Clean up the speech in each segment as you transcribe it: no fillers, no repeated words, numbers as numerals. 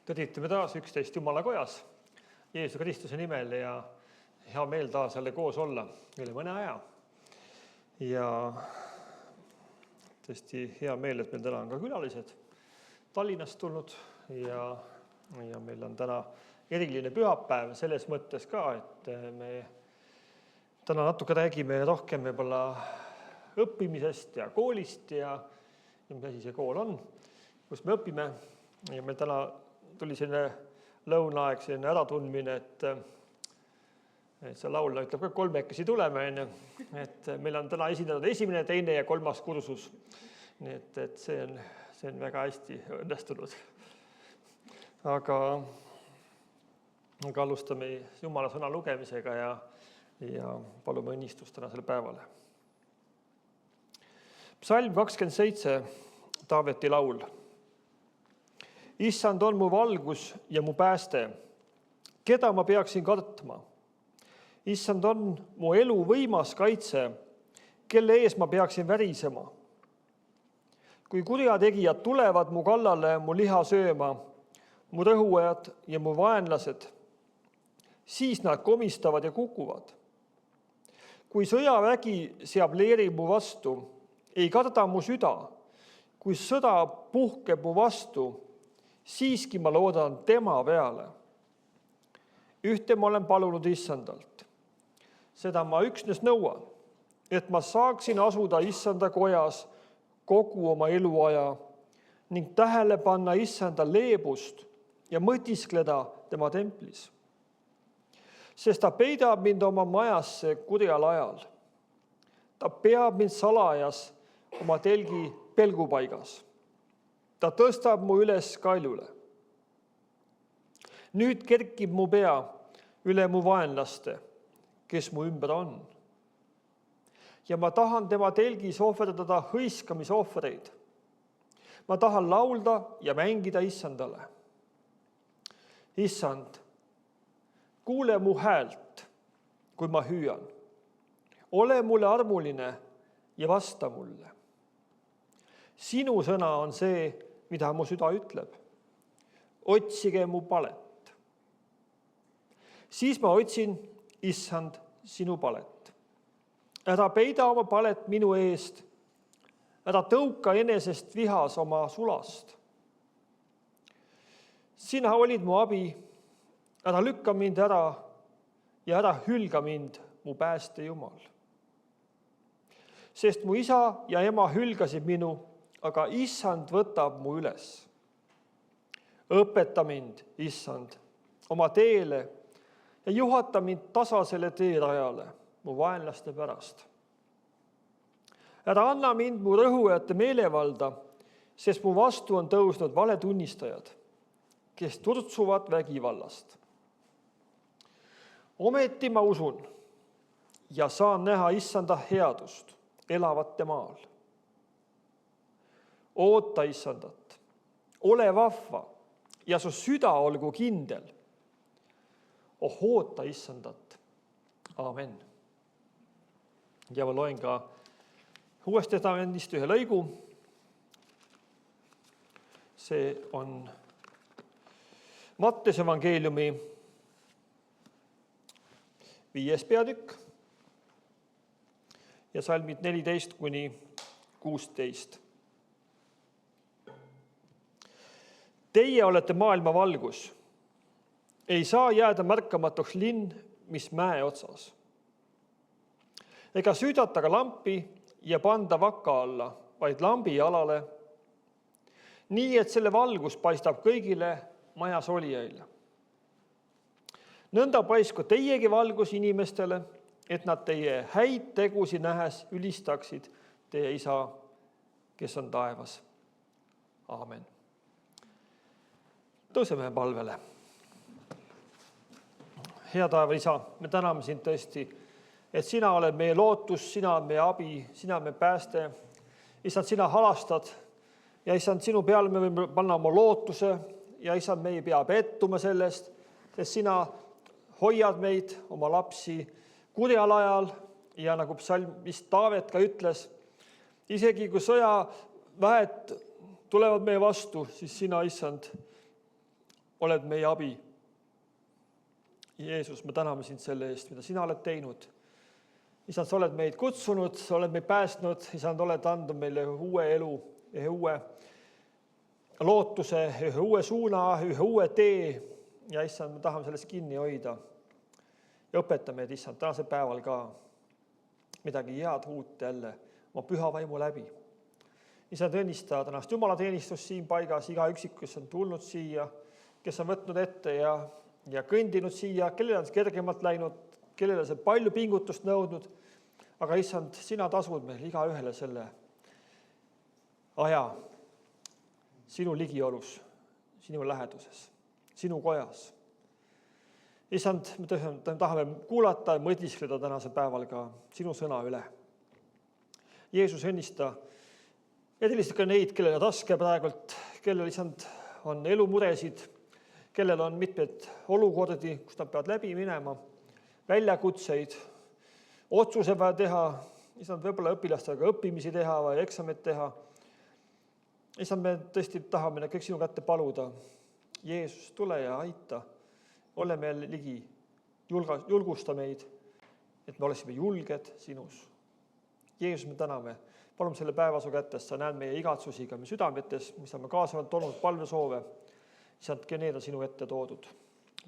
Tõditame taas 11 Jumala kojas Jeesuse Kristuse nimel ja hea meel taas jälle koos olla üle mõne aja. Ja tõesti hea meel, et meil täna on ka külalised Tallinnast tulnud ja meil on täna eriline pühapäev selles mõttes ka, et me täna natuke räägime rohkem võib-olla õppimisest ja koolist ja mis asi see kool on, kus me õpime. Ja meil täna tuli selline lõunaaeg, selline äratundmine, et see laulja ütleb ka kolmekesi tuleme, et meil on täna esindatud esimene, teine ja kolmas kursus. Nii et see on väga hästi õnnestunud. Aga alustame Jumala sõna lugemisega ja palume õnnistust täna selle päevale. Psalm 27, Taaveti laul. Issand on mu valgus ja mu pääste. Keda ma peaksin kartma? Issand on mu elu võimas kaitse, kelle ees ma peaksin värisema. Kui kurjategijad tulevad mu kallale mu liha sööma, mu rõhuajad ja mu vaenlased, siis nad komistavad ja kukuvad. Kui sõjavägi seab leeri mu vastu, ei karda mu süda. Kui sõda puhkeb mu vastu, siiski ma loodan tema peale. Ühte ma olen palunud Issandalt. Seda ma üksnes nõuan, et ma saaksin asuda Issanda kojas kogu oma eluaja ning tähele panna Issanda leebust ja mõtiskleda tema templis. Sest ta peidab mind oma majasse kurjal ajal. Ta peab mind salajas oma telgi pelgupaigas. Ta tõstab mu üles kailule. Nüüd kerkib mu pea üle mu vaenlaste, kes mu ümber on. Ja ma tahan tema telgis ohverdada hõiskamisohvreid. Ma tahan laulda ja mängida Issandale. Issand, kuule mu häält, kui ma hüüan. Ole mulle armuline ja vasta mulle. Sinu sõna on see, mida mu süda ütleb. Otsige mu palet. Siis ma otsin, Issand, sinu palet. Ära peida oma palet minu eest. Ära tõuka enesest vihas oma sulast. Sina olid mu abi. Ära lükka mind ära ja ära hülga mind, mu pääste Jumal. Sest mu isa ja ema hülgasid minu, aga Issand võtab mu üles. Õpeta mind, Issand, oma teele ja juhata mind tasasele teerajale mu vaenlaste pärast. Ära anna mind mu rõhuajate meelevalda, sest mu vastu on tõusnud valetunnistajad, kes turtsuvad vägivallast. Ometi ma usun ja saan näha Issanda headust elavate maal. Oota Issandat, ole vahva ja su süda olgu kindel. Oota Issandat. Aamen. Ja ma loen ka Uuest Testamendist ühe lõigu. See on Mattuse evangeeliumi 5. peatükk ja salmid 14 kuni 16. Teie olete maailma valgus. Ei saa jääda märkamatuks linn, mis mäe otsas. Ega süüdata ka lampi ja panda vaka alla, vaid lambi alale, nii et selle valgus paistab kõigile majas olijaile. Nõnda paisku teiegi valgus inimestele, et nad teie häid tegusi nähes ülistaksid teie isa, kes on taevas. Aamen. Tõuseme palvele. Hea taeva isa, me täname sind tõesti, et sina oled meie lootus, sina on meie abi, sina on meie pääste. Issand, sina halastad ja issand, sinu peale me võime panna oma lootuse ja issand, me ei pea pettuma sellest, sest sina hoiad meid, oma lapsi kurjal ajal ja nagu psalmist Taavet ka ütles, isegi kui sõjaväed tulevad meie vastu, siis sina, issand, oled meie abi. Jeesus, me täname sind selle eest, mida sina oled teinud. Isand, sa oled meid kutsunud, sa oled meid päästnud, Isand, oled andnud meile uue elu, ühe uue lootuse, ühe uue suuna, ühe uue tee. Ja Isand, me tahame sellest kinni hoida. Ja õpeta meid, Isand, tänasel päeval ka midagi head uut jälle oma püha vaimu läbi. Isand, õnnista tänast jumalateenistust siin paigas, iga üksik, kes on tulnud siia, kes on võtnud ette ja kõndinud siia, kellele on kergemalt läinud, kellele see palju pingutust nõudnud. Aga Issand, sina tasud meil iga ühele selle aja sinu ligiolus, sinu läheduses, sinu kojas. Issand, me tahame kuulata ja mõtiskleda tänasel päeval ka sinu sõna üle. Jeesus, õnnista eriliselt ka neid, kellel on raske praegult, kellel Issand on elumuresid, kellel on mitmeid olukordi, kus nad peavad läbi minema, väljakutseid, otsuse vaja teha, Issand, võib-olla õpilastega õppimisi teha või eksamit teha. Issand, me tõesti tahame kõik sinu kätte paluda. Jeesus, tule ja aita. Ole meil ligi, julgusta meid, et me oleksime julged sinus. Jeesus, me täname. Palume selle päeva su kättes, sa näed meie igatsusiga, meie südametes, mis oleme kaasavalt olnud palvesoove. Issand, need on sinu ette toodud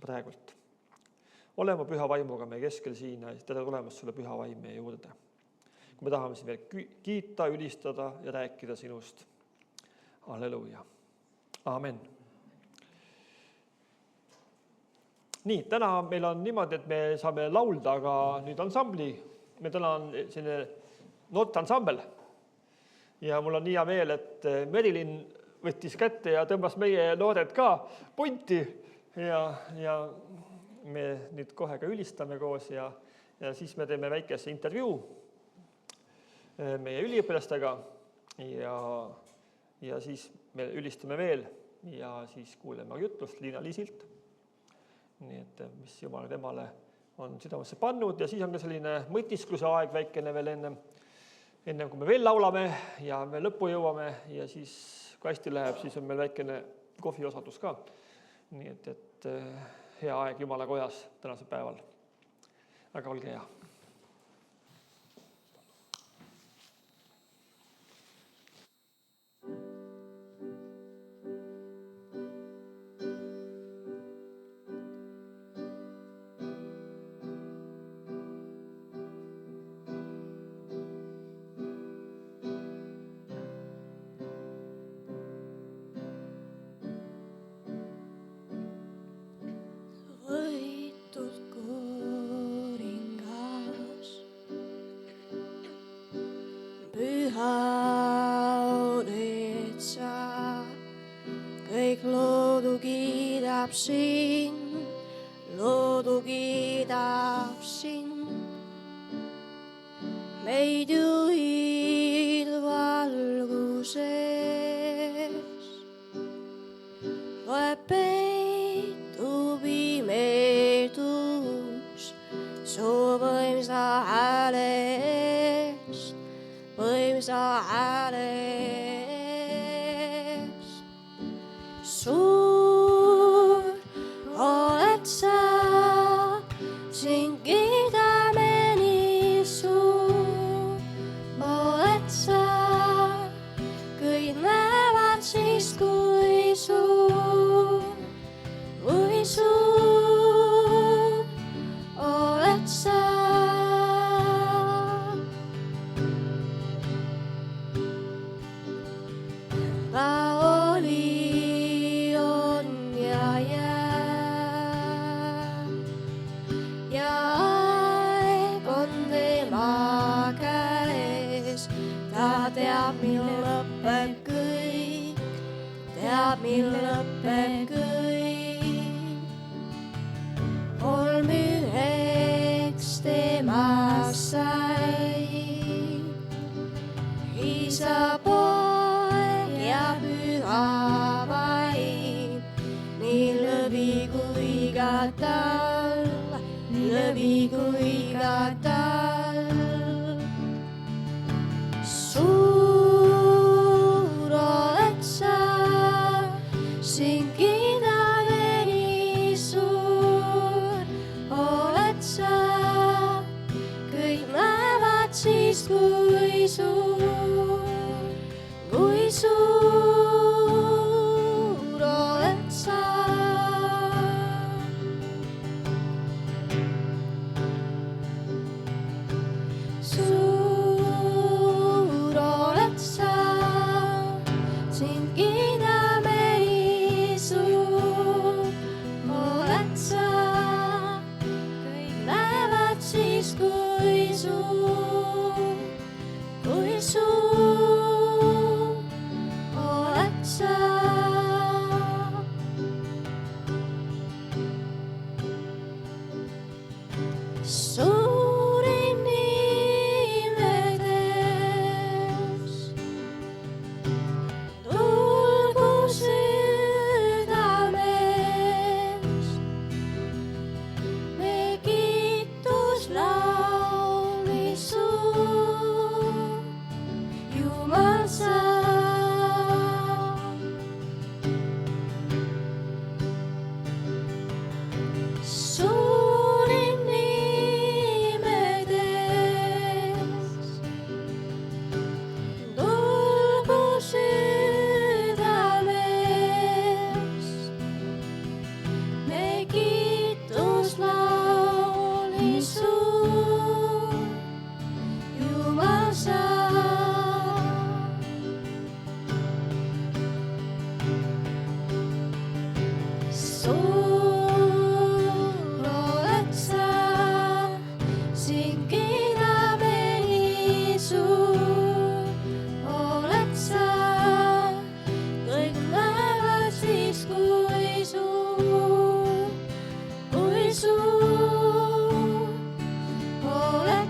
praegult. Olema püha vaimuga meie keskel siin ja tere tulemast sulle püha vaim meie juurde. Kui me tahame siin veel kiita, ülistada ja rääkida sinust. Halleluuja. Amen. Nii, täna meil on niimoodi, et me saame laulda, aga nüüd ansambli. Me täna on selline noorteansambel. Ja mul on nii hea meel, et Merilin võttis kätte ja tõmbas meie noored ka punti ja me nüüd kohe ka ülistame koos ja siis me teeme väikese intervjuu meie üliõpilastega ja siis me ülistame veel ja siis kuuleme jutlust Liina Liisilt. Nii et mis Jumal temale on südamesse pannud ja siis on ka selline mõtiskluse aeg väikene veel enne kui me veel laulame ja me lõppu jõuame ja siis kui hästi läheb, siis on meil väikene kohviosadus ka. Nii et hea aeg Jumala kojas tänasel päeval. Aga olge hea. Loodu kiidab sind, meid juhid valguses, loeb peitub imedus su võimsa hääle eest, võimsa hääle eest. Sind kiidame nii suur, oled sa, kõik näevad siis kui suur oled sa. Ta oli, on ja jääb ja aeg on tema käes. Ta teab, mil lõpeb kõik, teab, mil lõpeb kõik. Kolm üheks temast sai, Isa, Poeg ja Püha Vaim, nii lõvi kui ka talv, nii lõvi kui ka talv. Suur oled sa, sind kiidame Suur oled sa, sind kiidame nii suur oled sa, kõik näevad siis, kui suur oled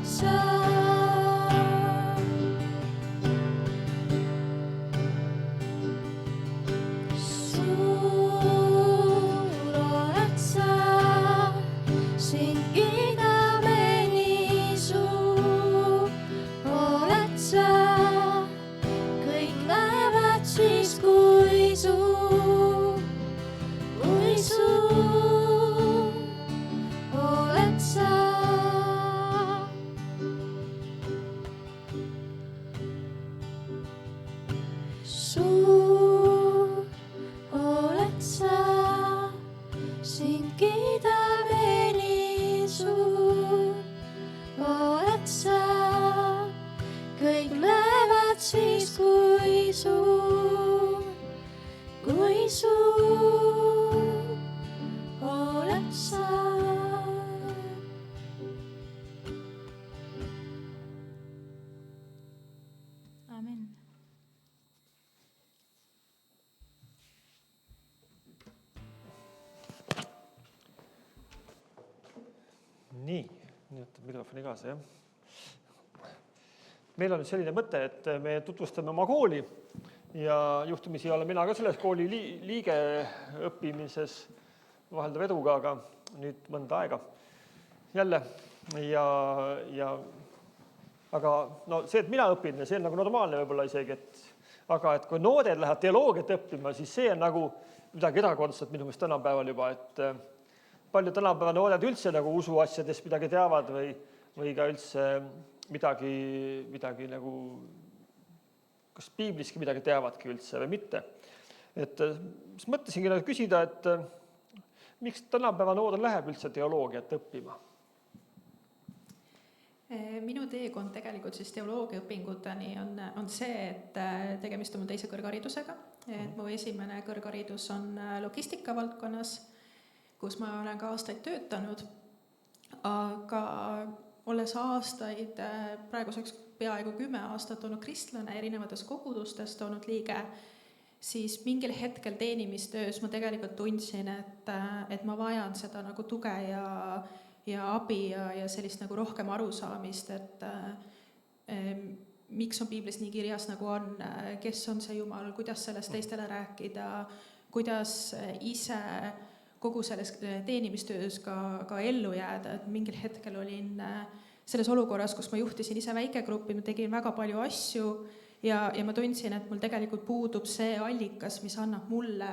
sa. Suur oled sa, sind kiidame nii suur oled sa, kõik näevad siis, kui suur oled sa. Suur oled sa, sind kiidame nii suur oled sa, kõik näevad siis, kui suur oled sa. Amen. Nii, nüüd mikrofoni kaasa, jah. Meil on nüüd selline mõte, et me tutvustame oma kooli ja juhtumisi olen mina ka selles kooli liige õppimises vaheldav eduga, aga nüüd mõnda aega jälle. Aga no see, et mina õpin, see on nagu normaalne võib-olla isegi, aga et kui noored lähevad teoloogiat õppima, siis see on nagu midagi erakordset minu meelest tänapäeval juba, et palju tänapäeva noored üldse nagu usuasjadest midagi teavad või ka üldse midagi nagu, kas piibliski midagi teavadki üldse või mitte. Et mõtlesingi küsida, et miks tänapäeva noor läheb üldse teoloogiat õppima? Minu teekond tegelikult siis teoloogiaõpinguteni on see, et tegemist on mu teise kõrgharidusega. Et mu esimene kõrgharidus on logistika valdkonnas, kus ma olen ka aastaid töötanud, aga olles aastaid, praeguseks peaaegu 10 aastat olnud kristlane, erinevates kogudustes olnud liige, siis mingil hetkel teenimistöös ma tegelikult tundsin, et ma vajan seda nagu tuge ja abi ja sellist nagu rohkem arusaamist, et miks on piiblis nii kirjas nagu on, kes on see Jumal, kuidas sellest teistele rääkida, kuidas ise kogu selles teenimistöös ka ellu jääda, et mingil hetkel olin selles olukorras, kus ma juhtisin ise väikegruppi, ma tegin väga palju asju ja ma tundsin, et mul tegelikult puudub see allikas, mis annab mulle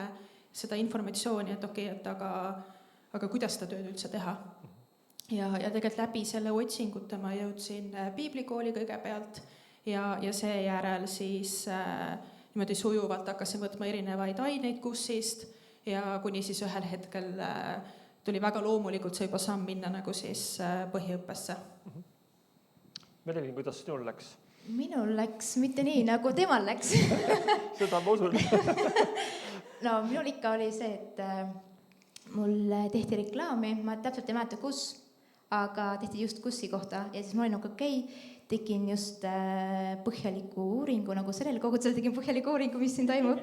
seda informatsiooni, et okei, aga kuidas seda tööd üldse teha. Ja tegelikult läbi selle otsingute ma jõudsin piiblikooli kõigepealt ja seejärel siis niimoodi sujuvalt hakkasin võtma erinevaid aineid kursist ja kuni siis ühel hetkel tuli väga loomulikult see juba samm minna nagu siis põhiõppesse. Merelin, kuidas sinul läks? Minul läks mitte nii, nagu temal läks. Seda ma usun. No minul ikka oli see, et mul tehti reklaami, ma täpselt ei mäleta kus, aga tehti just kussi kohta ja siis ma olin nagu okei, tegin just põhjaliku uuringu, nagu sellele kogudusele tegin põhjaliku uuringu, mis siin toimub,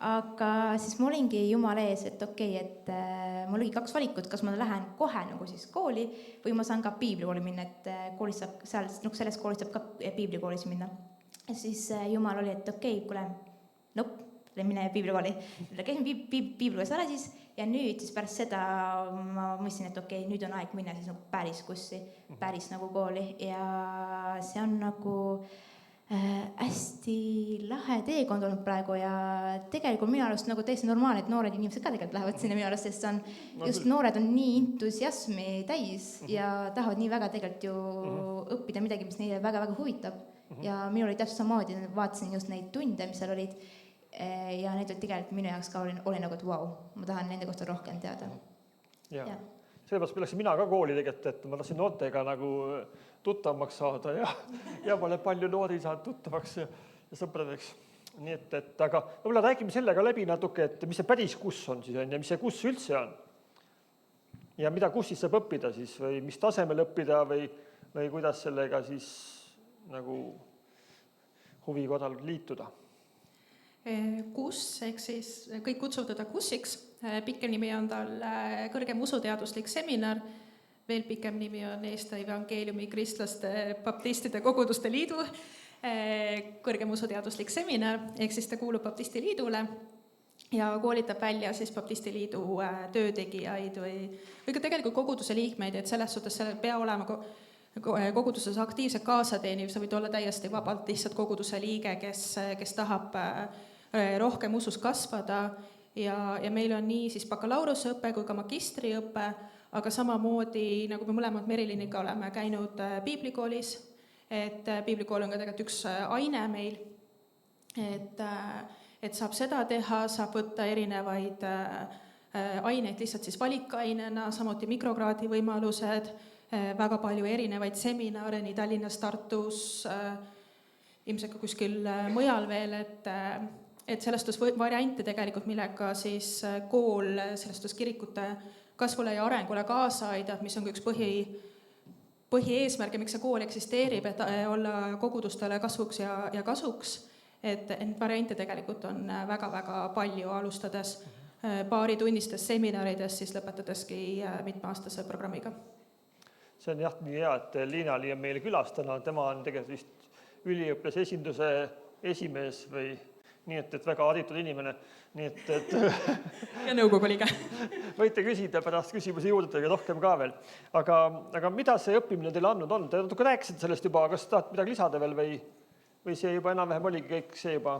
aga siis ma olingi Jumala ees, et okei, et mul oli 2 valikut, kas ma lähen kohe nagu siis kooli või ma saan ka piiblikooli minna, et koolis saab, selles koolis saab ka piiblikoolis minna. Ja siis Jumal oli, et okei, kuule, mine piiblikooli. Käisin piiblikoolis ära siis ja nüüd siis pärast seda ma mõtlesin, et okei, nüüd on aeg minna siis nagu päris kussi, päris nagu kooli ja see on nagu hästi lahe teekond olnud praegu ja tegelikult minu arust nagu täiesti normaalne, et noored inimesed ka tegelikult lähevad sinna minu arust, sest on just noored on nii entusiasmi täis ja tahavad nii väga tegelikult ju õppida midagi, mis neile väga-väga huvitab ja minul oli täpselt samamoodi, vaatasin just neid tunde, mis seal olid ja need olid tegelikult minu jaoks ka oli nagu, et vau, ma tahan nende kohta rohkem teada. Ja. Sellepärast läksin mina ka kooli tegelikult, et ma tahtsin noortega nagu tuttavamaks saada ja ma olen palju noori saanud tuttavaks ja sõpradeks. Nii et aga võib-olla räägime selle ka läbi natuke, et mis see päris kuss on siis, ja mis see kuss üldse on. Ja mida kussis saab õppida siis või mis tasemel õppida või kuidas sellega siis nagu huvi korral liituda. Kuss, ehk siis kõik kutsuvad teda kussiks, pikem nimi on tal kõrgem usuteaduslik seminar, veel pikem nimi on Eesti Evangeeliumi Kristlaste Baptistide Koguduste Liidu kõrgem usuteaduslik seminar, ehk siis ta kuulub Baptisti Liidule ja koolitab välja siis Baptisti Liidu töötegijaid või ka tegelikult koguduse liikmeid, et selles suhtes seal ei pea olema koguduses aktiivselt kaasateeniv, sa võid olla täiesti vabalt lihtsalt koguduse liige, kes tahab rohkem usus kasvada ja meil on nii siis bakalaureuseõpe kui ka magistriõpe, aga samamoodi, nagu me mõlemad Meriliniga oleme käinud piiblikoolis, et piiblikool on ka tegelikult üks aine meil, et saab seda teha, saab võtta erinevaid aineid lihtsalt siis valikainena, samuti mikrokraadi võimalused, väga palju erinevaid seminare nii Tallinnas, Tartus, ilmselt ka kuskil mujal veel, et sellest variante tegelikult, millega siis kool sellest kirikute kasvule ja arengule kaasa aidab, mis on ka üks põhieesmärk ja miks see kool eksisteerib, et olla kogudustele kasvuks ja kasuks, et variante tegelikult on väga-väga palju, alustades paaritunnistest seminaridest, siis lõpetadeski mitmeaastase programmiga. See on jah nii hea, et Liina-Li on meile külastanud, tema on tegelikult vist üliõpilase esinduse esimees või nii, et väga haritud inimene. Nii et ja nõukogu liige. Võite küsida pärast küsimusi juurde rohkem ka veel. Aga mida see õppimine teile andnud on? Te natuke rääkisite sellest juba, kas tahate midagi lisada veel või see juba enam-vähem oligi kõik see juba?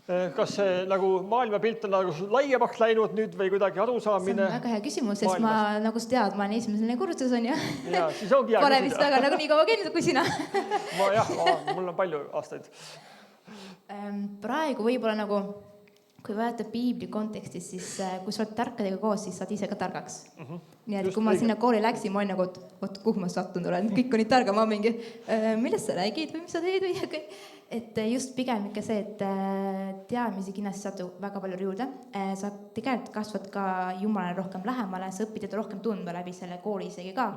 Kas see nagu maailmapilt on nagu laiemaks läinud nüüd või kuidagi arusaamine? See on väga hea küsimus, sest ma nagu sa tead, ma olen esimesele kursus on ju. Ja, siis ongi hea Pole vist väga nagu nii kaua käinud kui sina. Mul on palju aastaid. Praegu võib-olla nagu, kui vaadata piibli kontekstis, siis kui sa oled tarkadega koos, siis saad ise ka targaks. Nii et kui ma sinna kooli läksin, ma olin nagu, et kuhu ma sattunud olen, kõik on nii targa, ma mingi, millest sa räägid või mis sa teed või et just pigem ikka see, et teadmisi kindlasti saad väga palju juurde. Sa tegelikult kasvad ka Jumalale rohkem lähemale, sa õpid teda rohkem tundma läbi selle kooli isegi ka.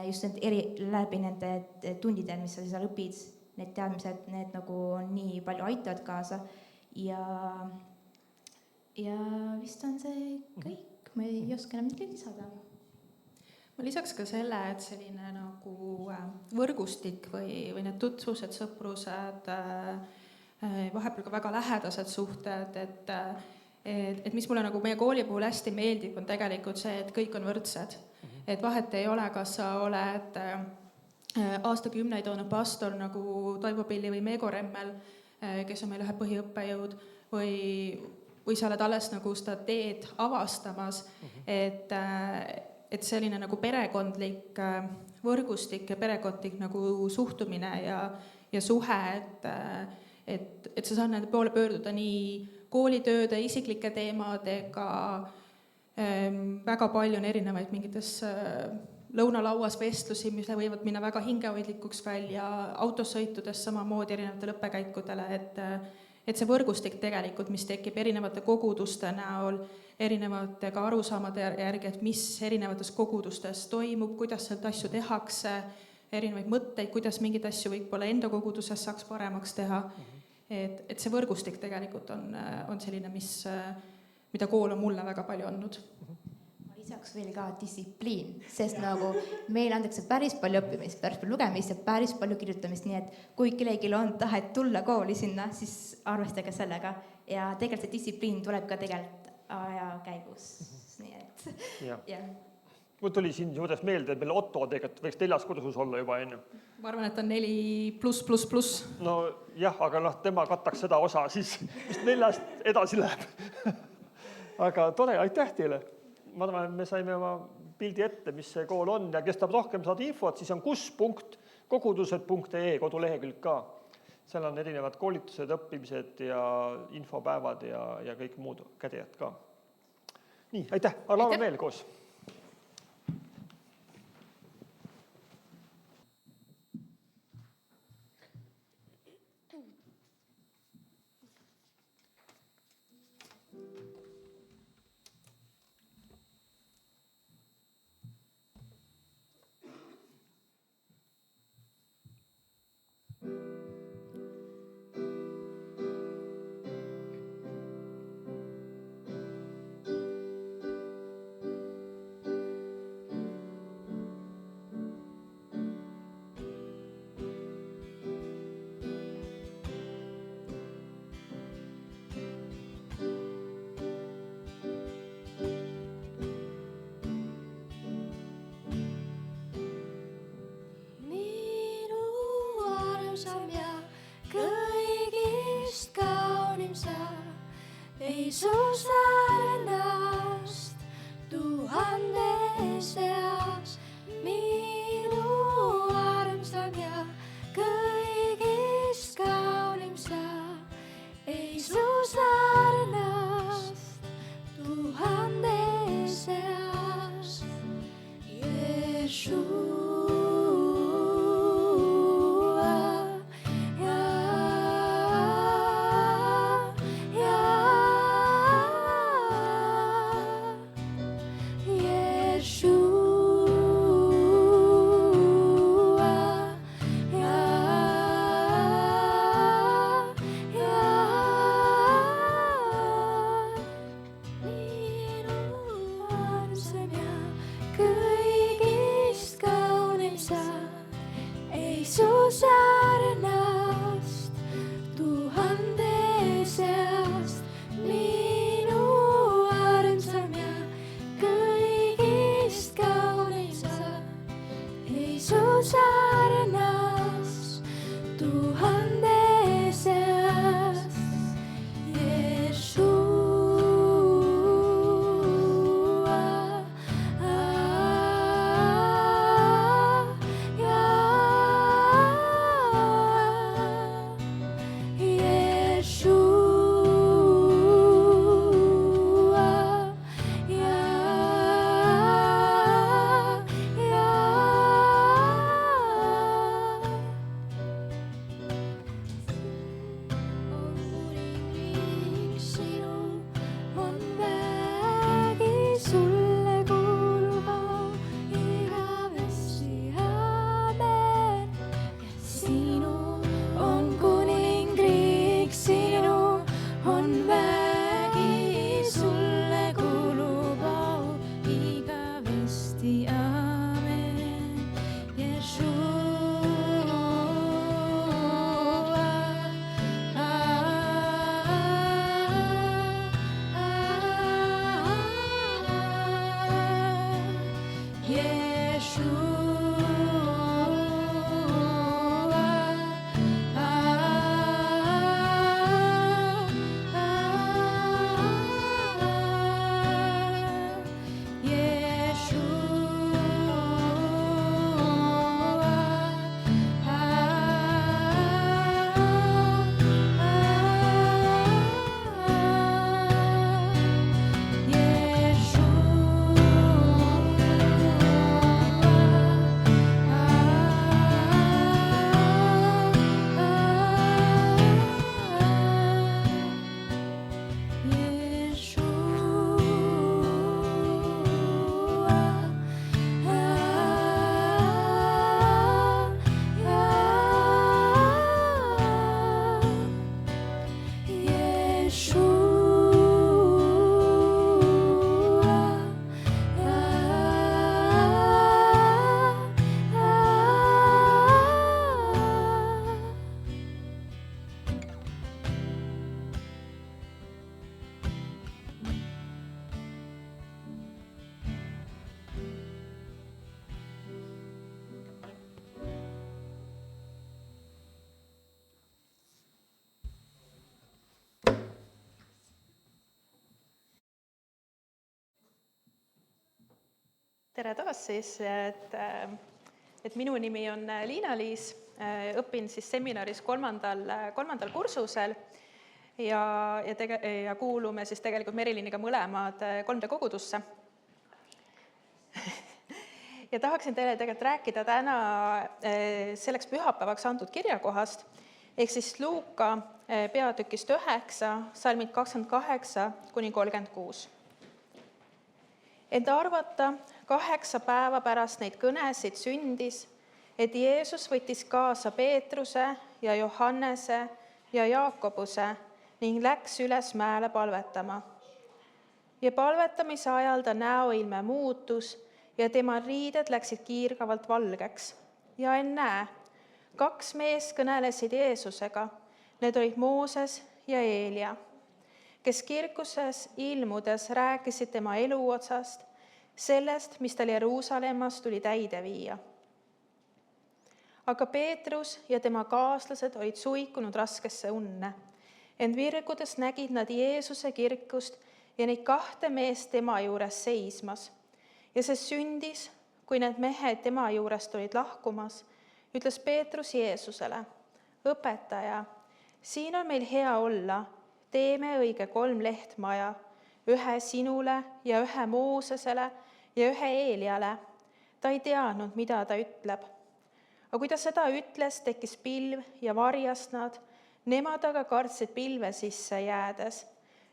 Just läbi nende tundide, mis sa seal õpid, need teadmised, need nagu nii palju aitavad kaasa ja vist on see kõik, ma ei oska enam midagi lisada. Ma lisaks ka selle, et selline nagu võrgustik või need tutvused, sõprused, vahepeal ka väga lähedased suhted, et mis mulle nagu meie kooli puhul hästi meeldib, on tegelikult see, et kõik on võrdsed. Et vahet ei ole, kas sa oled aastakümneid olnud pastor nagu Toivo Pilli või Meego Remmel, kes on meil ühe põhiõppejõud, või sa oled alles nagu seda teed avastamas, et selline nagu perekondlik võrgustik ja perekondlik nagu suhtumine ja suhe, et sa saad nende poole pöörduda nii koolitööde, isiklike teemadega, väga palju on erinevaid mingites lõunalauas vestlusi, mis võivad minna väga hingehoidlikuks välja, autosõitudes samamoodi erinevatele õppekäikudele, et see võrgustik tegelikult, mis tekib erinevate koguduste näol, erinevate ka arusaamade järgi, et mis erinevates kogudustes toimub, kuidas sealt asju tehakse, erinevaid mõtteid, kuidas mingeid asju võib-olla enda koguduses saaks paremaks teha. Et see võrgustik tegelikult on selline, mida kool on mulle väga palju andnud. Lisaks veel ka distsipliin, sest nagu meil antakse päris palju õppimist, päris palju lugemist ja päris palju kirjutamist, nii et kui kellelgi on tahet tulla kooli sinna, siis arvestage sellega. Ja tegelikult see distsipliin tuleb ka tegelikult aja käigus. Nii et, jah. Mul tuli siin juures meelde, et meil Otto tegelikult võiks 4. kursus olla juba enne. Ma arvan, et on 4+++. No jah, aga tema kattaks seda osa, siis vist 4-st edasi läheb. Aga tore, aitäh teile. Ma arvan, et me saime oma pildi ette, mis see kool on ja kes tahab rohkem saada infot, siis on kus.kogudused.ee kodulehekülg ka. Seal on erinevad koolitused, õppimised ja infopäevad ja kõik muud kädejad ka. Nii, aitäh, aga laulame veel koos. sa, ei su sarnast tuhande seas. Minu armsam ja kõigist kaunim sa, ei su sarnast tuhande seas. Sarnast tuhande seast, minu armsam ja kõigist kaunim sa, ei su sarnast tuhande seast. Tere taas siis, et minu nimi on Liina-Liis, õpin siis seminaris kolmandal kursusel ja kuulume siis tegelikult Meriliniga mõlemad 3D kogudusse. Ja tahaksin teile tegelikult rääkida täna selleks pühapäevaks antud kirjakohast, ehk siis Luuka peatükist 9, salmid 28-36. Ent arvata 8 päeva pärast neid kõnesid sündis, et Jeesus võttis kaasa Peetruse ja Johannese ja Jaakobuse ning läks üles mäele palvetama. Ja palvetamise ajal ta näoilme muutus ja tema riided läksid kiirgavalt valgeks. Ja ennäe, 2 meest kõnelesid Jeesusega, need olid Mooses ja Eelia, kes kirkuses ilmudes rääkisid tema eluotsast, sellest, mis tal Jeruusalemmas tuli täide viia. Aga Peetrus ja tema kaaslased olid suikunud raskesse unne Ent virgudes nägid nad Jeesuse kirkust ja neid 2 meest tema juures seismas. Ja see sündis, kui need mehed tema juurest olid lahkumas, ütles Peetrus Jeesusele: õpetaja, siin on meil hea olla, teeme õige 3 lehtmaja, 1 sinule ja 1 Moosesele ja 1 Eeliale. Ta ei teadnud, mida ta ütleb. Aga kui ta seda ütles, tekkis pilv ja varjas nad, nemad aga kartsid pilve sisse jäädes.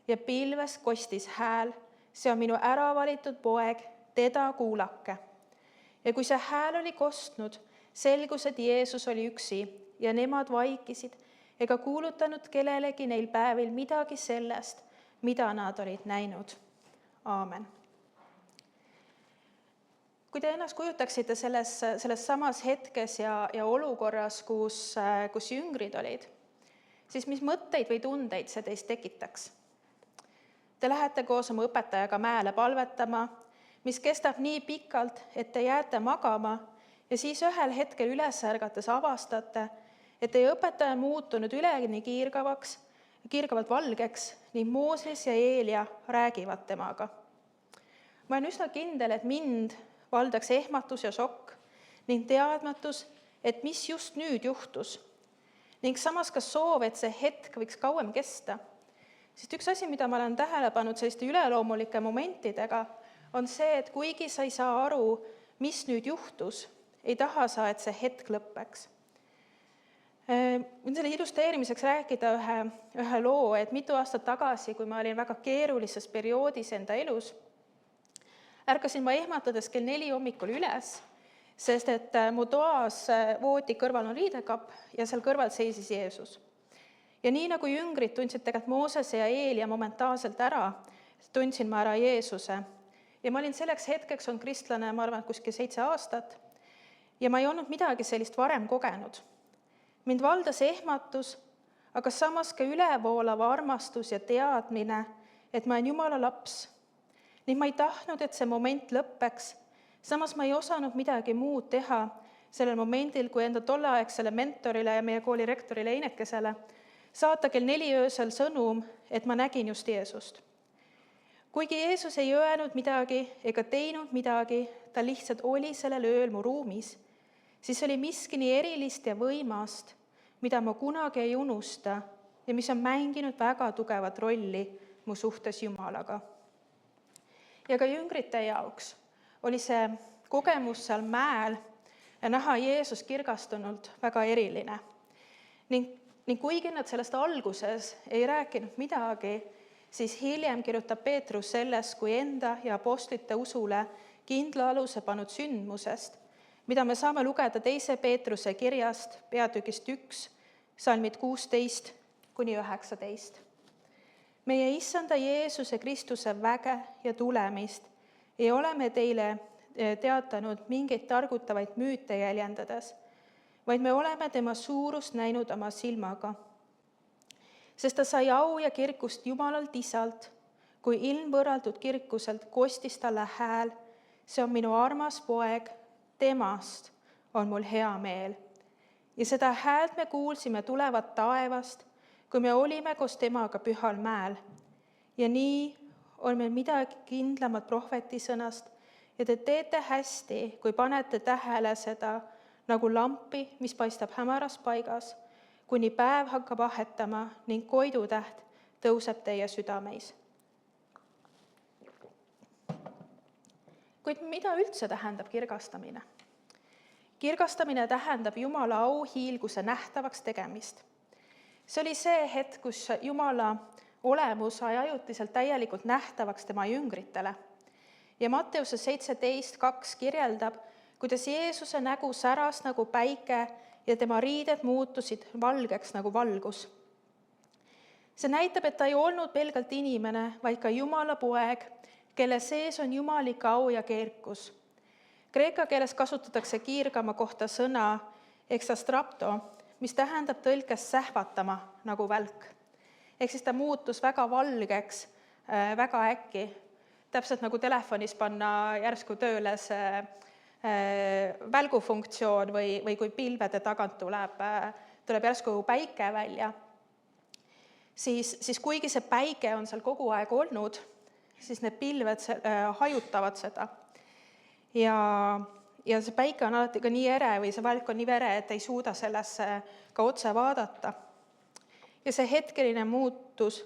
Ja pilves kostis hääl: see on minu äravalitud poeg, teda kuulake. Ja kui see hääl oli kostnud, selgus, et Jeesus oli üksi ja nemad vaikisid ega kuulutanud kellelegi neil päevil midagi sellest, mida nad olid näinud. Aamen. Kui te ennast kujutaksite selles samas hetkes ja olukorras, kus jüngrid olid, siis mis mõtteid või tundeid see teist tekitaks? Te lähete koos oma õpetajaga mäele palvetama, mis kestab nii pikalt, et te jääte magama ja siis ühel hetkel üles ärgates avastate, et teie õpetaja on muutunud üleni kiirgavalt valgeks ning Mooses ja Eelia räägivad temaga. Ma olen üsna kindel, et mind valdaks ehmatus ja šokk ning teadmatus, et mis just nüüd juhtus. Ning samas ka soov, et see hetk võiks kauem kesta. Sest üks asi, mida ma olen tähele pannud selliste üleloomulike momentidega, on see, et kuigi sa ei saa aru, mis nüüd juhtus, ei taha sa, et see hetk lõppeks. Võin selle illustreerimiseks rääkida ühe loo, et mitu aastat tagasi, kui ma olin väga keerulises perioodis enda elus, ärkasin ma ehmatades kell 4 hommikul üles, sest et mu toas voodi kõrval on riidekapp ja seal kõrval seisis Jeesus. Ja nii nagu jüngrid tundsid tegelikult Moosese ja Eelia momentaalselt ära, tundsin ma ära Jeesuse. Ja ma olin selleks hetkeks on kristlane, ma arvan, kuskil 7 aastat ja ma ei olnud midagi sellist varem kogenud. Mind valdas ehmatus, aga samas ka ülevoolava armastus ja teadmine, et ma olen Jumala laps. Ning ma ei tahtnud, et see moment lõppeks. Samas ma ei osanud midagi muud teha sellel momendil, kui enda tolleaegsele mentorile ja meie kooli rektorile Einekesele saata kell 4 öösel sõnum, et ma nägin just Jeesust. Kuigi Jeesus ei öelnud midagi ega teinud midagi, ta lihtsalt oli sellel ööl mu ruumis, siis oli miski nii erilist ja võimast, mida ma kunagi ei unusta ja mis on mänginud väga tugevat rolli mu suhtes Jumalaga. Ja ka jüngrite jaoks oli see kogemus seal mäel ja näha Jeesus kirgastunult väga eriline. Ning kuigi nad sellest alguses ei rääkinud midagi, siis hiljem kirjutab Peetrus sellest kui enda ja apostlite usule kindla aluse pannud sündmusest, mida me saame lugeda 2. Peetruse kirjast peatükist 1, salmid 16-19. Meie Issanda Jeesuse Kristuse väge ja tulemist ei ole me teile teatanud mingeid targutavaid müüte jäljendades, vaid me oleme tema suurust näinud oma silmaga. Sest ta sai au ja kirkust Jumalalt Isalt, kui ilmvõrraldud kirkuselt kostis talle hääl, see on minu armas poeg, temast on mul hea meel. Ja seda häält me kuulsime tulevat taevast, kui me olime koos temaga pühal mäel. Ja nii on meil midagi kindlamat prohvetisõnast ja te teete hästi, kui panete tähele seda nagu lampi, mis paistab hämaras paigas, kuni päev hakkab ahetama ning koidutäht tõuseb teie südameis. Kuid mida üldse tähendab kirgastamine? Kirgastamine tähendab Jumala auhiilguse nähtavaks tegemist. See oli see hetk, kus Jumala olemus sai ajutiselt täielikult nähtavaks tema jüngritele. Ja Matteuse 17:2 kirjeldab, kuidas Jeesuse nägu säras nagu päike ja tema riided muutusid valgeks nagu valgus. See näitab, et ta ei olnud pelgalt inimene, vaid ka Jumala poeg, kelle sees on jumalik au ja keerkus. Kreeka keeles kasutatakse kiirgama kohta sõna eksastrapto, mis tähendab tõlkes sähvatama nagu välk. Ehk siis ta muutus väga valgeks, väga äkki. Täpselt nagu telefonis panna järsku tööle see välgufunktsioon või kui pilvede tagant tuleb järsku päike välja. siis kuigi see päike on seal kogu aeg olnud, siis need pilved hajutavad seda. Ja see päike on alati ka nii ere või see valk on nii vere, et ei suuda sellesse ka otse vaadata. Ja see hetkeline muutus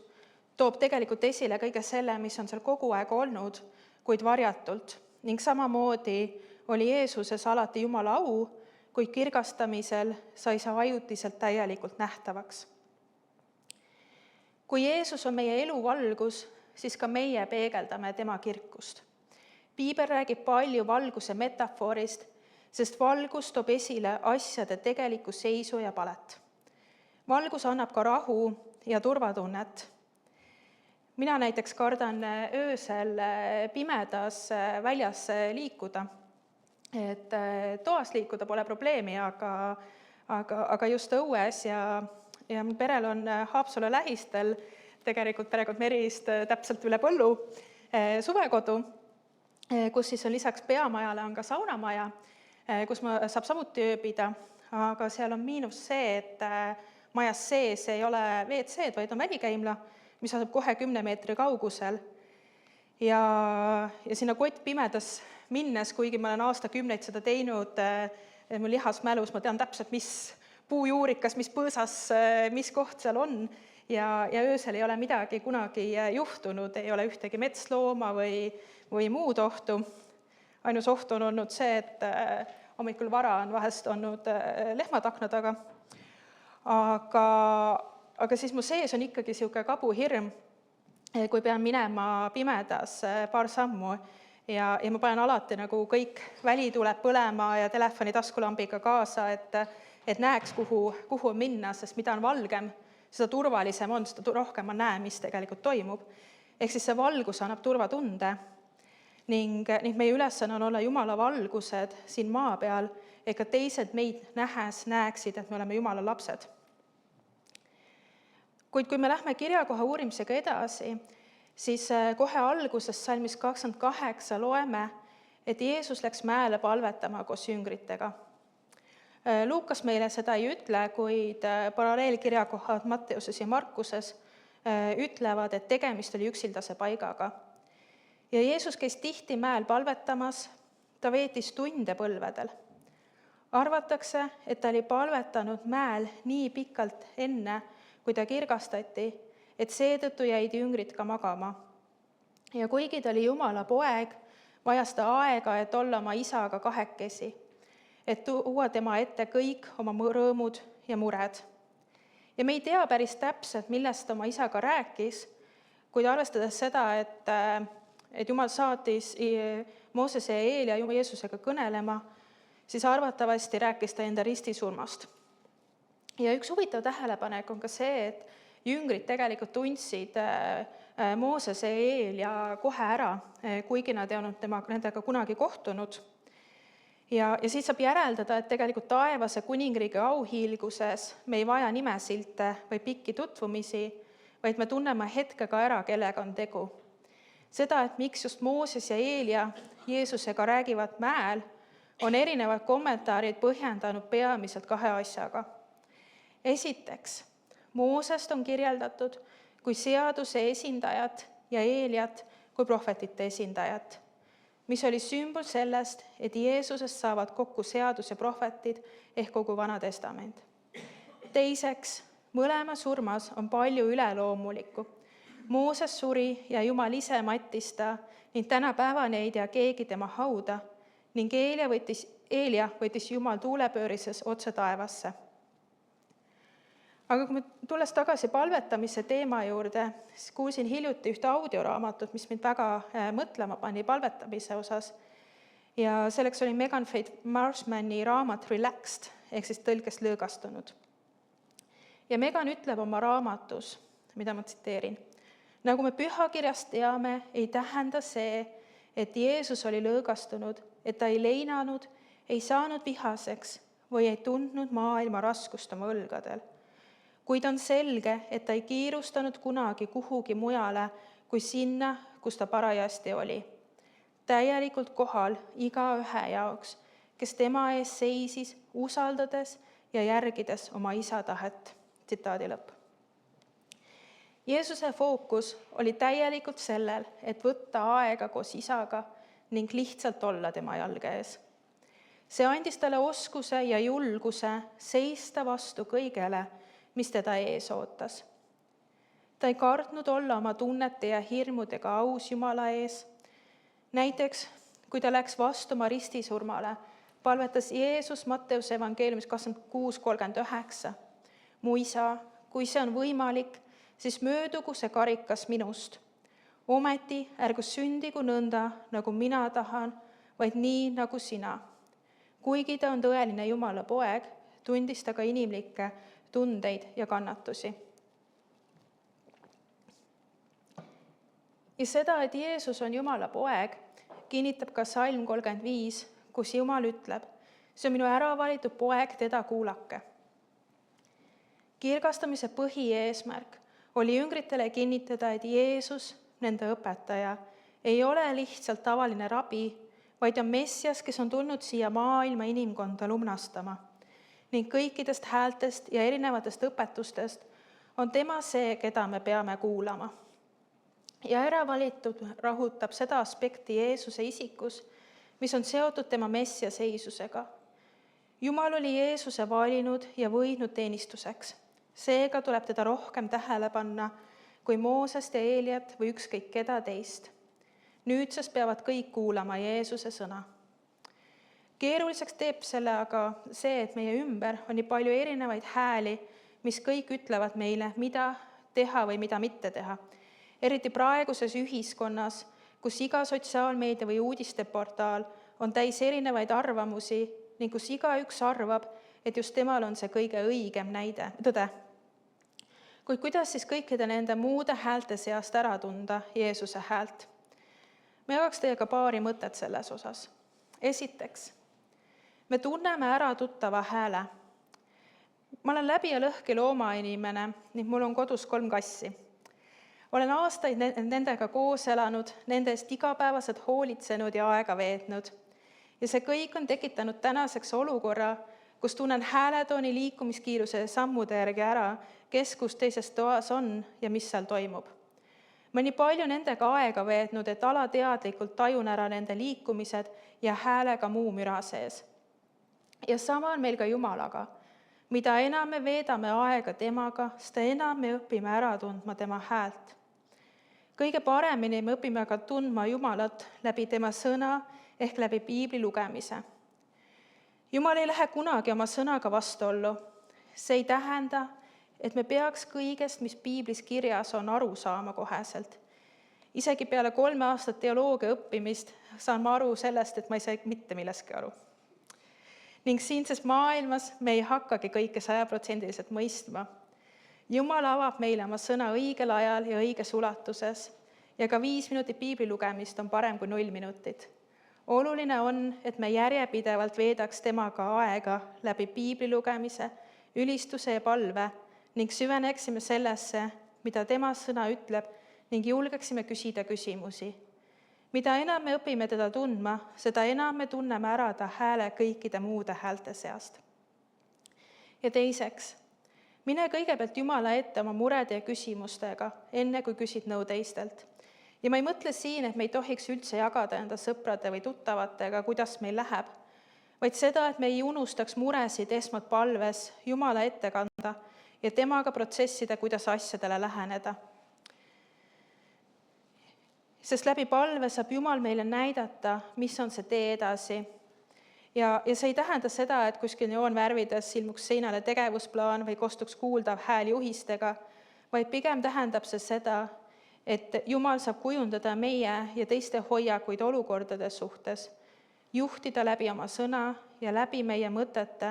toob tegelikult esile kõige selle, mis on seal kogu aeg olnud, kuid varjatult. Ning samamoodi oli Jeesuses alati Jumala au, kuid kirgastamisel sai see ajutiselt täielikult nähtavaks. Kui Jeesus on meie elu valgus, siis ka meie peegeldame tema kirkust. Piibel räägib palju valguse metafoorist, sest valgus toob esile asjade tegelikku seisu ja palet. Valgus annab ka rahu ja turvatunnet. Mina näiteks kardan öösel pimedas väljas liikuda. Et toas liikuda pole probleemi, aga just õues ja mu perel on Haapsalu lähistel, tegelikult perekond Merist täpselt üle põllu, suvekodu, kus siis on lisaks peamajale on ka saunamaja, kus saab samuti ööbida, aga seal on miinus see, et majas sees ei ole WC-d, vaid on välikäimla, mis asub kohe 10 meetri kaugusel. Ja sinna kottpimedas minnes, kuigi ma olen aastakümneid seda teinud, mul lihas mälus, ma tean täpselt, mis puujuurikas, mis põõsas, mis koht seal on ja öösel ei ole midagi kunagi juhtunud, ei ole ühtegi metslooma või muud ohtu. Ainus oht on olnud see, et hommikul vara on vahest olnud lehmad akna taga. Aga siis mu sees on ikkagi sihuke kabuhirm, kui pean minema pimedas paar sammu ja ma panen alati nagu kõik väli tuleb põlema ja telefoni taskulambiga kaasa, et näeks, kuhu minna, sest mida on valgem, seda turvalisem on, seda rohkem ma näen, mis tegelikult toimub. Ehk siis see valgus annab turvatunde ning meie ülesanne on olla Jumala valgused siin maa peal, et ka teised meid nähes näeksid, et me oleme Jumala lapsed. Kuid kui me lähme kirjakoha uurimisega edasi, siis kohe alguses salmis 28 loeme, et Jeesus läks mäele palvetama koos jüngritega. Luukas meile seda ei ütle, kuid paralleelkirjakohad Matteuses ja Markuses ütlevad, et tegemist oli üksildase paigaga. Ja Jeesus käis tihti mäel palvetamas, ta veetis tunde põlvedel. Arvatakse, et ta oli palvetanud mäel nii pikalt enne, kui ta kirgastati, et seetõttu jäid jüngrid ka magama. Ja kuigi ta oli Jumala poeg, vajas ta aega, et olla oma isaga kahekesi, et tuua tema ette kõik oma rõõmud ja mured. Ja me ei tea päris täpselt, millest oma isaga rääkis, kuid arvestades seda, et Jumal saatis Moosese ja Eelia Jeesusega kõnelema, siis arvatavasti rääkis ta enda ristisurmast. Ja üks huvitav tähelepanek on ka see, et jüngrid tegelikult tundsid Moosese ja Eelia kohe ära, kuigi nad ei olnud nendega kunagi kohtunud. Ja siis saab järeldada, et tegelikult taevase kuningriigi auhiilguses me ei vaja nimesilte või pikki tutvumisi, vaid me tunneme hetkega ära, kellega on tegu. Seda, et miks just Mooses ja Eelia Jeesusega räägivad mäel, on erinevad kommentaarid põhjendanud peamiselt 2 asjaga. Esiteks, Moosest on kirjeldatud kui seaduse esindajat ja Eeliat kui prohvetite esindajat, mis oli sümbol sellest, et Jeesusest saavad kokku seadus ja prohvetid ehk kogu Vana Testament. Teiseks, mõlema surmas on palju üleloomulikku. Mooses suri ja Jumal ise mattis ta ning tänapäevani ei tea keegi tema hauda ning Eelia võttis Jumal tuulepöörises otse taevasse. Aga kui me tulles tagasi palvetamise teema juurde, siis kuulsin hiljuti ühte audioraamatut, mis mind väga mõtlema pani palvetamise osas. Ja selleks oli Megan Faith Marshmanni raamat Relaxed, ehk siis tõlkes lõõgastunud. Ja Megan ütleb oma raamatus, mida ma tsiteerin, nagu me pühakirjast teame, ei tähenda see, et Jeesus oli lõõgastunud, et ta ei leinanud, ei saanud vihaseks või ei tundnud maailma raskust oma õlgadel. Kuid on selge, et ta ei kiirustanud kunagi kuhugi mujale kui sinna, kus ta parajasti oli. Täielikult kohal igaühe jaoks, kes tema ees seisis, usaldades ja järgides oma isa tahet. Tsitaadi lõpp. Jeesuse fookus oli täielikult sellel, et võtta aega koos isaga ning lihtsalt olla tema jalge ees. See andis talle oskuse ja julguse seista vastu kõigele, mis teda ees ootas. Ta ei kartnud olla oma tunnete ja hirmudega aus Jumala ees. Näiteks, kui ta läks vastu oma ristisurmale, palvetas Jeesus Matteuse evangeeliumis 26:39. Mu isa, kui see on võimalik, siis möödugu see karikas minust. Ometi ärgu sündigu nõnda, nagu mina tahan, vaid nii, nagu sina. Kuigi ta on tõeline Jumala poeg, tundis ta ka inimlikke tundeid ja kannatusi. Ja seda, et Jeesus on Jumala poeg, kinnitab ka Salm 35, kus Jumal ütleb, see on minu äravalitud poeg, teda kuulake. Kirgastamise põhieesmärk oli jüngritele kinnitada, et Jeesus, nende õpetaja, ei ole lihtsalt tavaline rabi, vaid on Messias, kes on tulnud siia maailma inimkonda lumnastama. Ning kõikidest häältest ja erinevatest õpetustest on tema see, keda me peame kuulama. Ja äravalitud rahutab seda aspekti Jeesuse isikus, mis on seotud tema Messia seisusega. Jumal oli Jeesuse valinud ja võidnud teenistuseks. Seega tuleb teda rohkem tähele panna kui Moosest ja Eeliat või ükskõik keda teist. Nüüdsest peavad kõik kuulama Jeesuse sõna. Keeruliseks teeb selle aga see, et meie ümber on nii palju erinevaid hääli, mis kõik ütlevad meile, mida teha või mida mitte teha. Eriti praeguses ühiskonnas, kus iga sotsiaalmeedia või uudisteportaal on täis erinevaid arvamusi ning kus igaüks arvab, et just temal on see kõige õigem tõde. Kuid kuidas siis kõikide nende muude häälte seast ära tunda Jeesuse häält? Me jagaks teiega paari mõtet selles osas. Esiteks, me tunneme ära tuttava hääle. Ma olen läbi ja lõhki loomainimene ning mul on kodus 3 kassi. Olen aastaid nendega koos elanud, nende eest igapäevaselt hoolitsenud ja aega veetnud. Ja see kõik on tekitanud tänaseks olukorra, kus tunnen hääletooni liikumiskiiruse sammude järgi ära, kes kus teises toas on ja mis seal toimub. Ma nii palju nendega aega veetnud, et alateadlikult tajun ära nende liikumised ja häälega muu müra sees. Ja sama on meil ka Jumalaga. Mida enam me veedame aega temaga, seda enam me õpime ära tundma tema häält. Kõige paremini me õpime ka tundma Jumalat läbi tema sõna ehk läbi piibli lugemise. Jumal ei lähe kunagi oma sõnaga vastuollu. See ei tähenda, et me peaks kõigest, mis piiblis kirjas on, aru saama koheselt. Isegi peale 3 aastat teoloogia õppimist saan ma aru sellest, et ma ei saa mitte millestki aru. Ning siinses maailmas me ei hakkagi kõike 100% mõistma. Jumal avab meile oma sõna õigel ajal ja õiges ulatuses ja ka 5 minutit piibli lugemist on parem kui 0 minutit. Oluline on, et me järjepidevalt veedaks temaga aega läbi piibli lugemise, ülistuse ja palve ning süveneksime sellesse, mida tema sõna ütleb ning julgeksime küsida küsimusi. Mida enam me õpime teda tundma, seda enam me tunneme ära ta hääle kõikide muude häälte seast. Ja teiseks, mine kõigepealt Jumala ette oma murede ja küsimustega, enne kui küsid nõu teistelt. Ja ma ei mõtle siin, et me ei tohiks üldse jagada enda sõprade või tuttavatega, kuidas meil läheb, vaid seda, et me ei unustaks muresid esmalt palves Jumala ette kanda ja temaga protsessida, kuidas asjadele läheneda. Sest läbi palve saab Jumal meile näidata, mis on see tee edasi. Ja see ei tähenda seda, et kuskil neoonvärvides ilmuks seinale tegevusplaan või kostuks kuuldav hääl juhistega, vaid pigem tähendab see seda, et Jumal saab kujundada meie ja teiste hoiakuid olukordade suhtes, juhtida läbi oma sõna ja läbi meie mõtete,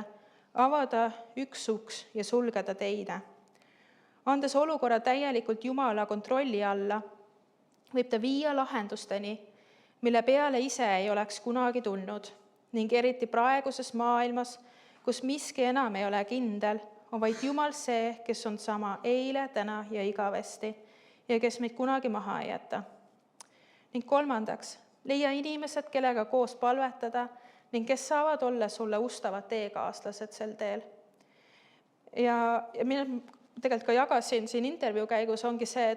avada üks uks ja sulgeda teine. Andes olukorra täielikult Jumala kontrolli alla, võib ta viia lahendusteni, mille peale ise ei oleks kunagi tulnud, ning eriti praeguses maailmas, kus miski enam ei ole kindel, on vaid Jumal see, kes on sama eile, täna ja igavesti ja kes meid kunagi maha ei jäta. Ning kolmandaks, leia inimesed, kellega koos palvetada ning kes saavad olla sulle ustavad teekaaslased sel teel. Ja tegelikult ka jagasin siin intervjuu käigus, ongi see,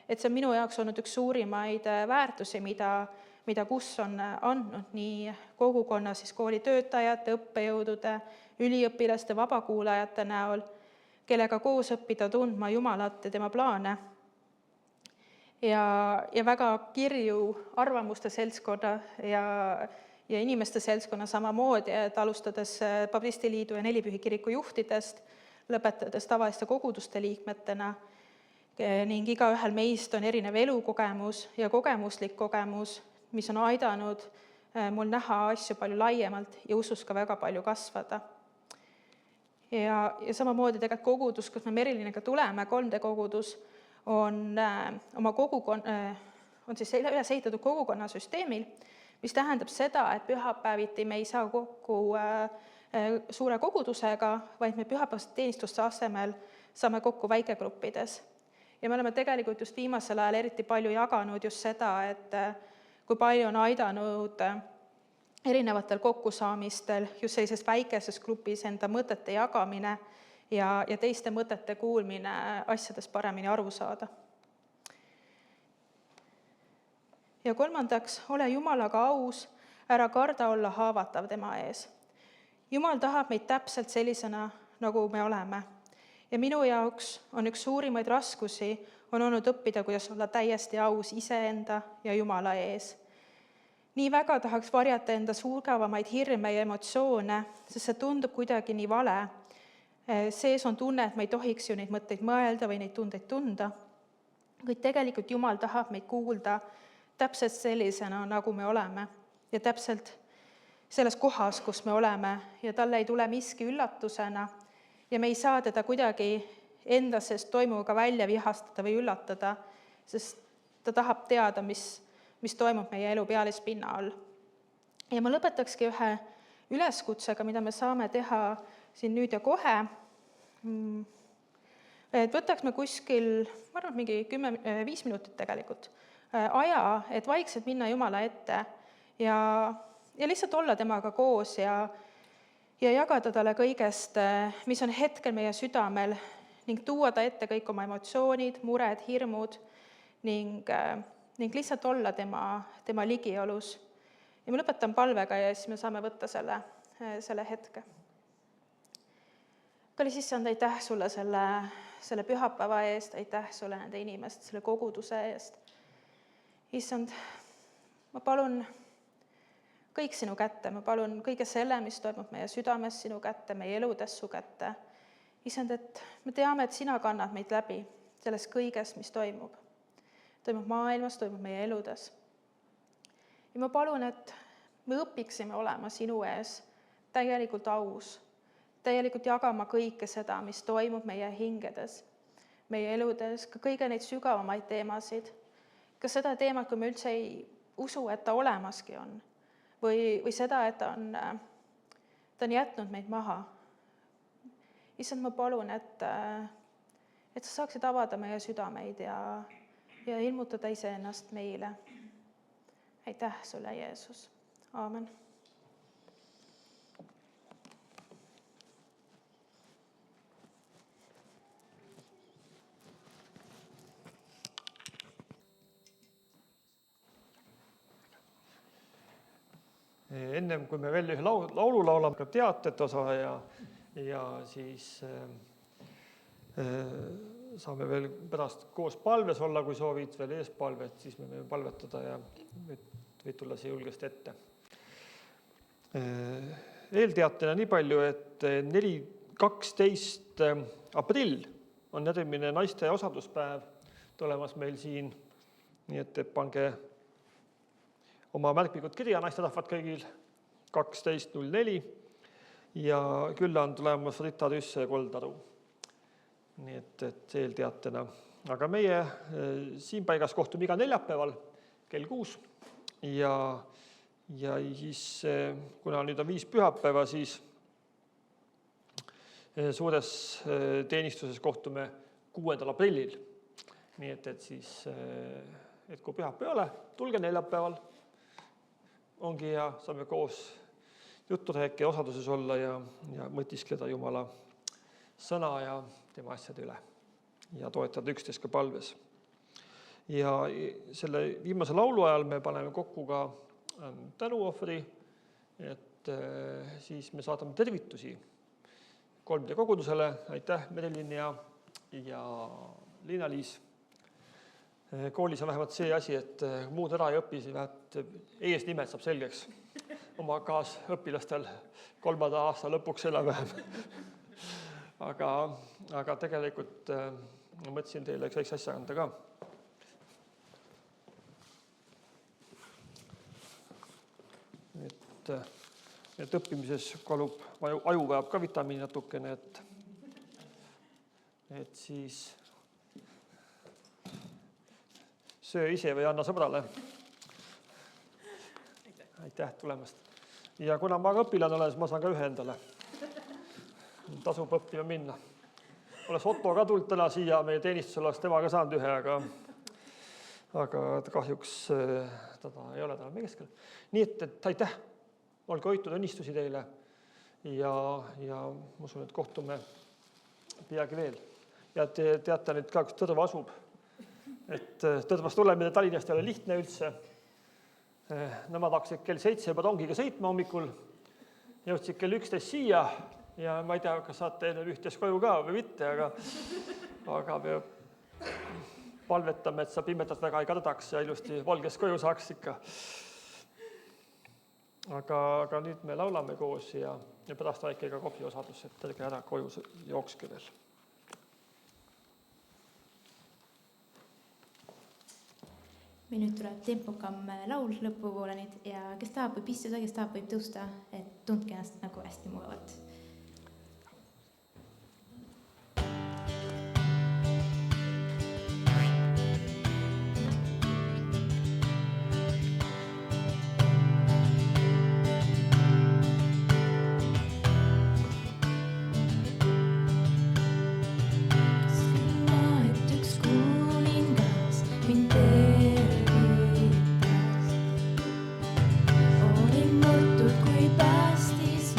et see on minu jaoks olnud üks suurimaid väärtusi, mida KUS on andnud nii kogukonna siis koolitöötajate, õppejõudude, üliõpilaste, vabakuulajate näol, kellega koos õppida tundma Jumalat ja tema plaane. Ja väga kirju arvamuste seltskonna ja inimeste seltskonna samamoodi, et alustades Baptistiliidu ja Nelipühi kiriku juhtidest, lõpetades tavaliste koguduste liikmetena ning igaühel meist on erinev elukogemus ja kogemuslik kogemus, mis on aidanud mul näha asju palju laiemalt ja usus ka väga palju kasvada. Ja samamoodi tegelikult kogudus, kus me Meriliniga tuleme, 3D kogudus, on oma on siis üles ehitatud kogukonnasüsteemil, mis tähendab seda, et pühapäeviti me ei saa kokku suure kogudusega, vaid me pühapäevast teenistuste asemel saame kokku väikegruppides. Ja me oleme tegelikult just viimasel ajal eriti palju jaganud just seda, et kui palju on aidanud erinevatel kokkusaamistel just sellises väikeses grupis enda mõtete jagamine ja teiste mõtete kuulmine asjadest paremini aru saada. Ja 3. ole Jumalaga aus, ära karda olla haavatav tema ees. Jumal tahab meid täpselt sellisena, nagu me oleme. Ja minu jaoks on üks suurimaid raskusi on olnud õppida, kuidas olla täiesti aus iseenda ja Jumala ees. Nii väga tahaks varjata enda suurgavamaid hirme ja emotsioone, sest see tundub kuidagi nii vale. Sees on tunne, et me ei tohiks ju neid mõtteid mõelda või neid tundeid tunda. Kuid tegelikult Jumal tahab meid kuulda täpselt sellisena, nagu me oleme ja täpselt selles kohas, kus me oleme ja talle ei tule miski üllatusena ja me ei saa teda kuidagi enda seest toimuvaga välja vihastada või üllatada, sest ta tahab teada, mis toimub meie elu pealispinna all. Ja ma lõpetakski ühe üleskutsega, mida me saame teha siin nüüd ja kohe. Et võtaks me kuskil, ma arvan, mingi 5 minutit tegelikult aja, et vaikselt minna Jumala ette ja lihtsalt olla temaga koos ja jagada talle kõigest, mis on hetkel meie südamel ning tuua ta ette kõik oma emotsioonid, mured, hirmud ning lihtsalt olla tema ligiolus. Ja ma lõpetan palvega ja siis me saame võtta selle hetke. Kallis Issand, aitäh sulle selle pühapäeva eest, aitäh sulle nende inimeste, selle koguduse eest. Issand, ma palun kõik sinu kätte, ma palun kõige selle, mis toimub meie südames sinu kätte, meie eludes su kätte. Issand, et me teame, et sina kannad meid läbi selles kõiges, mis toimub. Toimub maailmas, toimub meie eludes. Ja ma palun, et me õpiksime olema sinu ees täielikult aus, täielikult jagama kõike seda, mis toimub meie hingedes, meie eludes, ka kõige neid sügavamaid teemasid, ka seda teemat, kui me üldse ei usu, et ta olemaski on, või seda, et ta on jätnud meid maha. Issand, ma palun, et sa saaksid avada meie südameid ja ilmutada iseennast meile. Aitäh sulle, Jeesus. Aamen. Ennem kui me veel ühe laulu laulame, ka teatete osa ja siis saame veel pärast koos palves olla, kui soovid veel eespalvet, siis me võime palvetada ja võid tulla siia julgesti ette. Eelteatena nii palju, et 12. aprill on järgmine naiste osaduspäev tulemas meil siin, nii et pange oma märkmikud kirja, naisterahvad kõigil 12.04 ja külla on tulemas Rita Tüsse ja Koldaru. Nii et eelteatena. Aga meie siin paigas kohtume iga neljapäeval kell 6 ja siis, kuna nüüd on 5 pühapäeva, siis suures teenistuses kohtume 6. aprillil. Nii et siis, et kui pühapäev ei ole, tulge neljapäeval. Ongi ja saame koos juttu rääkida, osaduses olla ja mõtiskleda Jumala sõna ja tema asjade üle. ja toetada üksteist ka palves. Ja selle viimase laulu ajal me paneme kokku ka tänuohvri, et siis me saadame tervitusi 3D kogudusele. Aitäh, Merilin ja Liina-Liis. Koolis on vähemalt see asi, et muud ära ei õpi, siis vähemalt eesnimed saab selgeks oma kaasõpilastel 3. aasta lõpuks enam-vähem. Aga tegelikult ma mõtlesin teile üks väikse asja anda ka. Et õppimises kalub, aju vajab ka vitamiini natukene, et siis söö ise või anna sõbrale. Aitäh tulemast. Ja kuna ma ka õpilane olen, siis ma saan ka ühe endale. Tasub õppima minna. Oleks Otto ka tulnud täna siia, meie teenistusel oleks tema ka saanud ühe, aga kahjuks teda ei ole täna meie keskel. Nii et aitäh, olge hoitud, õnnistusi teile ja ma usun, et kohtume peagi veel. Ja te teate nüüd ka, kus Tõrva asub. Et Tõrvast tulemine Tallinnast ei ole lihtne üldse. Nemad hakkasid kell 7 juba rongiga sõitma hommikul, jõudsid kell 11 siia ja ma ei tea, kas saate enne ühtes koju ka või mitte, aga me palvetame, et sa pimedat väga ei kardaks ja ilusti valges koju saaks ikka. Aga nüüd me laulame koos ja pärast väike ka kohviosadus, et ärge ära koju jookske veel. Meil nüüd tuleb tempokam laul lõpupoole nüüd ja kes tahab võib istuda, kes tahab võib tõusta, et tundke ennast nagu hästi mugavalt. Olin murtud kui päästis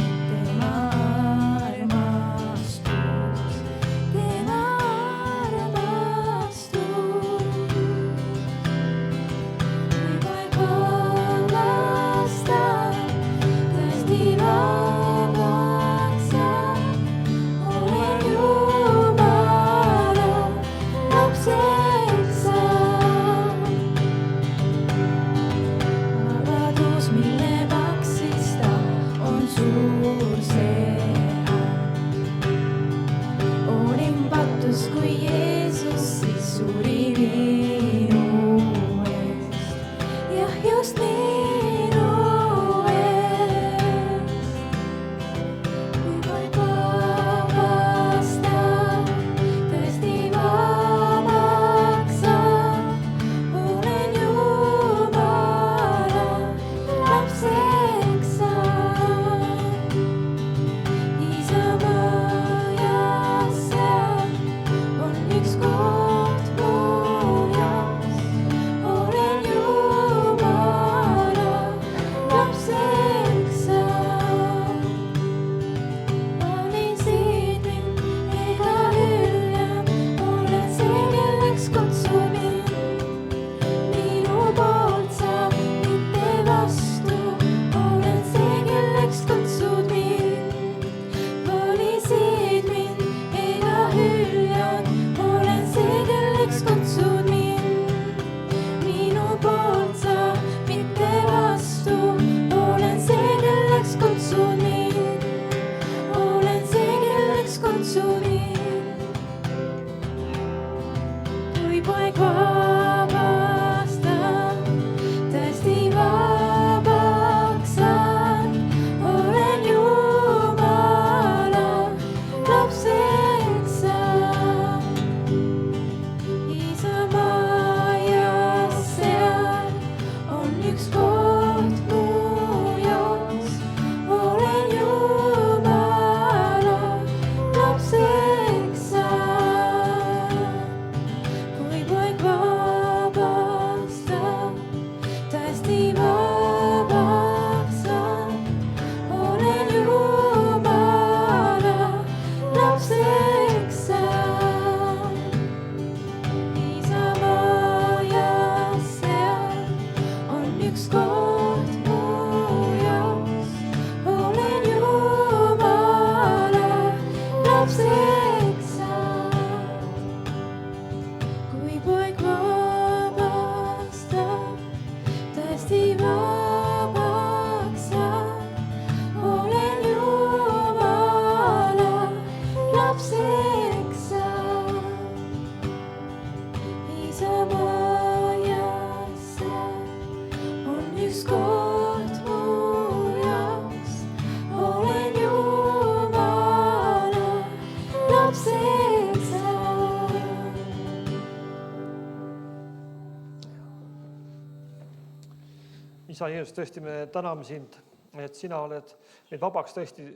isa Jeesus, tõesti me täname sind, et sina oled meid vabaks tõesti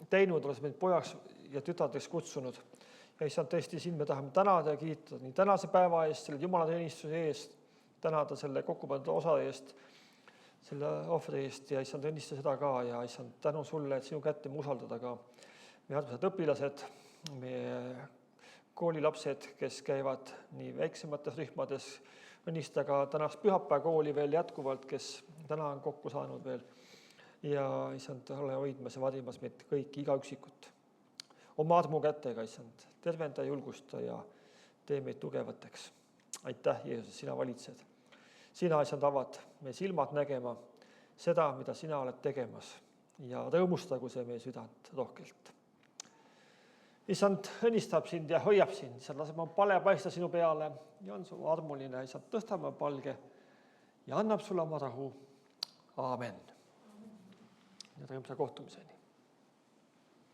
teinud, oled meid pojaks ja tütardeks kutsunud. Ja issand, tõesti sind me tahame tänada ja kiita nii tänase päeva eest, selle jumalateenistuse eest, tänada selle kokkupandud osa eest, selle ohvri eest ja issand, õnnista seda ka ja issand, tänu sulle, et sinu kätte me usaldada ka meie armsad õpilased, meie koolilapsed, kes käivad nii väiksemates rühmades, õnnista ka tänast pühapäevakooli veel jätkuvalt, kes täna on kokku saanud veel. Ja issand, ole hoidmas ja vadimas meid kõiki, iga üksikut. Oma armu kätega, issand, tervenda, julgusta ja tee meid tugevateks. Aitäh, Jeesus, sina valitsed. Sina, issand, avad meie silmad nägema seda, mida sina oled tegemas ja rõõmustagu see meie südant rohkelt. Issand õnnistab sind ja hoiab sind, issand, laseb oma pale paista sinu peale ja on su armuline, issand, tõstame palge ja annab sulle oma rahu. Aamen. Ja rõõmsa kohtumiseni.